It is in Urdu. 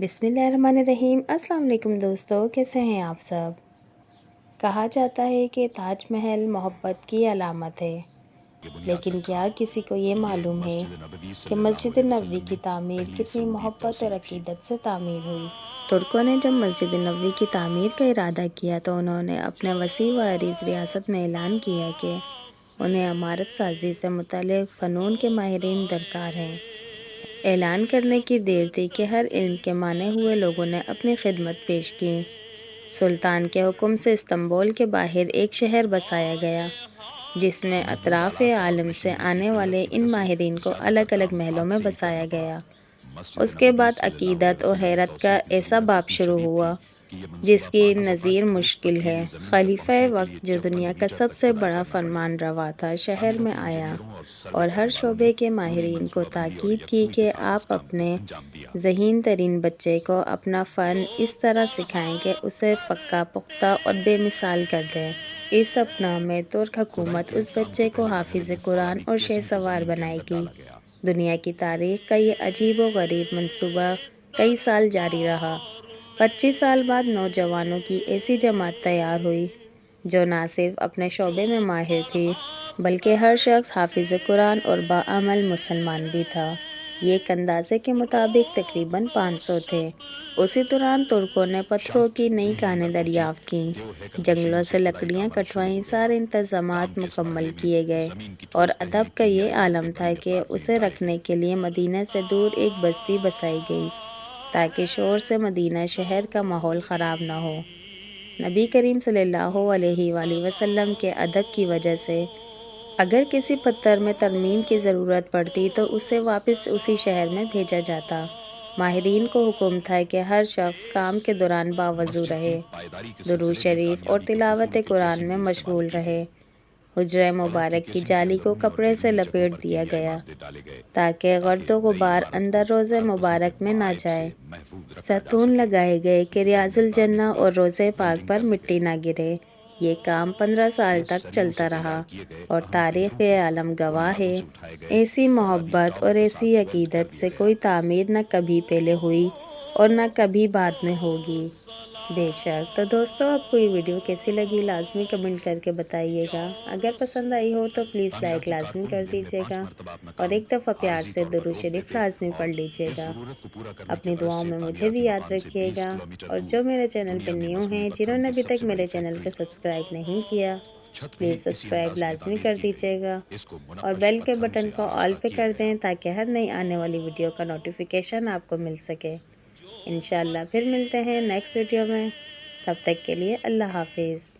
بسم اللہ الرحمن الرحیم۔ السلام علیکم دوستو، کیسے ہیں آپ سب؟ کہا جاتا ہے کہ تاج محل محبت کی علامت ہے، لیکن کیا کسی کو یہ معلوم ہے کہ مسجد نبوی کی تعمیر کتنی محبت اور عقیدت سے تعمیر ہوئی؟ ترکوں نے جب مسجد نبوی کی تعمیر کا ارادہ کیا تو انہوں نے اپنے وسیع و عریض ریاست میں اعلان کیا کہ انہیں عمارت سازی سے متعلق فنون کے ماہرین درکار ہیں۔ اعلان کرنے کی دیر تھی کہ ہر علم کے مانے ہوئے لوگوں نے اپنی خدمت پیش کی۔ سلطان کے حکم سے استنبول کے باہر ایک شہر بسایا گیا، جس میں اطراف عالم سے آنے والے ان ماہرین کو الگ الگ محلوں میں بسایا گیا۔ اس کے بعد عقیدت اور حیرت کا ایسا باب شروع ہوا جس کی نظیر مشکل ہے۔ خلیفہ وقت، جو دنیا کا سب سے بڑا فرمان روا تھا، شہر میں آیا اور ہر شعبے کے ماہرین کو تاکید کی کہ آپ اپنے ذہین ترین بچے کو اپنا فن اس طرح سکھائیں کہ اسے پکا پختہ اور بے مثال کر دیں۔ اس سپنا میں ترک حکومت اس بچے کو حافظ قرآن اور شہ سوار بنائے گی۔ دنیا کی تاریخ کا یہ عجیب و غریب منصوبہ کئی سال جاری رہا۔ 25 سال بعد نوجوانوں کی ایسی جماعت تیار ہوئی جو نہ صرف اپنے شعبے میں ماہر تھی بلکہ ہر شخص حافظ قرآن اور باعمل مسلمان بھی تھا۔ یہ ایک اندازے کے مطابق تقریباً 500 تھے۔ اسی دوران ترکوں نے پتھروں کی نئی کانیں دریافت کیں، جنگلوں سے لکڑیاں کٹوائیں، سارے انتظامات مکمل کیے گئے اور ادب کا یہ عالم تھا کہ اسے رکھنے کے لیے مدینہ سے دور ایک بستی بسائی گئی تاکہ شور سے مدینہ شہر کا ماحول خراب نہ ہو۔ نبی کریم صلی اللہ علیہ وآلہ وسلم کے ادب کی وجہ سے اگر کسی پتھر میں ترمیم کی ضرورت پڑتی تو اسے واپس اسی شہر میں بھیجا جاتا۔ ماہرین کو حکم تھا کہ ہر شخص کام کے دوران باوضو رہے، درود شریف اور تلاوت قرآن میں مشغول رہے۔ حجرہ مبارک کی جالی کو کپڑے سے لپیٹ دیا گیا تاکہ گرد و غبار اندر روضہ مبارک میں نہ جائے۔ ستون لگائے گئے کہ ریاض الجنہ اور روضہ پاک پر مٹی نہ گرے۔ یہ کام 15 سال تک چلتا رہا اور تاریخ عالم گواہ ہے۔ ایسی محبت اور ایسی عقیدت سے کوئی تعمیر نہ کبھی پہلے ہوئی اور نہ کبھی بعد میں ہوگی۔ بے شک۔ تو دوستو، آپ کو یہ ویڈیو کیسی لگی لازمی کمنٹ کر کے بتائیے گا۔ اگر پسند آئی ہو تو پلیز لائک لازمی کر دیجیے گا اور ایک دفعہ پیار سے درود شریف لازمی پڑھ لیجیے گا۔ اپنی دعاؤں میں مجھے بھی یاد رکھیے گا، اور جو میرے چینل پہ نیو ہیں، جنہوں نے ابھی تک میرے چینل کو سبسکرائب نہیں کیا، پلیز سبسکرائب لازمی کر دیجیے گا اور بیل کے بٹن کو آل پہ کر دیں تاکہ ہر نئی آنے والی ویڈیو کا نوٹیفیکیشن آپ کو مل سکے۔ انشاءاللہ پھر ملتے ہیں نیکسٹ ویڈیو میں، تب تک کے لیے اللہ حافظ۔